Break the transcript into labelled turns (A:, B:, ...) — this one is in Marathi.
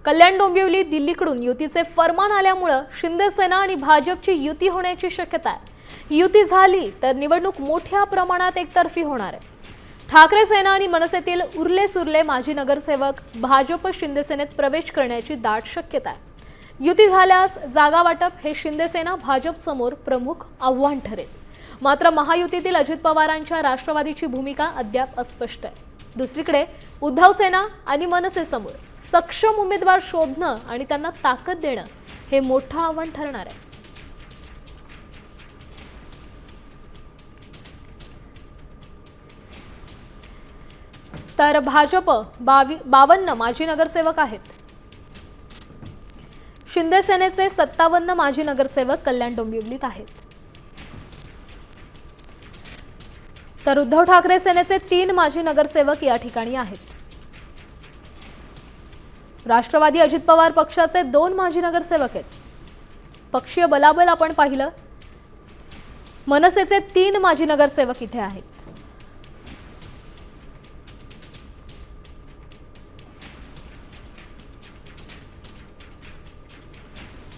A: कल्याण डोंबिवली दिल्लीकडून युतीचे फरमान आल्यामुळे शिंदे सेना आणि भाजपची युती होण्याची शक्यता आहे। युती झाली तर निवडणूक मोठ्या प्रमाणात एकतर्फी होणार आहे। ठाकरे सेना आणि मनसेतील उरले सुरले माजी नगरसेवक भाजप शिंदे सेनेत प्रवेश करण्याची दाट शक्यता आहे। युती झाल्यास जागा वाटप हे शिंदे सेना भाजप समोर प्रमुख आव्हान ठरेल। मात्र महायुतीतील अजित पवारांच्या राष्ट्रवादीची भूमिका अद्याप अस्पष्ट आहे। दुसरीकडे उद्धव सेना आणि मनसे समोर सक्षम उमेदवार शोधणं आणि त्यांना ताकद देणं हे मोठं आव्हान ठरणार आहे। तर भाजप 52 माजी नगरसेवक आहेत। शिंदे सेनेचे 57 माजी नगरसेवक कल्याण डोंबिवलीत आहेत। तर उद्धव ठाकरे सेनेचे 3 माजी नगरसेवक या ठिकाणी आहेत। राष्ट्रवादी अजित पवार पक्षाचे 2 माजी नगरसेवक आहेत। पक्षीय बलाबल आपण पाहिलं, मनसेचे 3 माजी नगरसेवक इथे आहेत।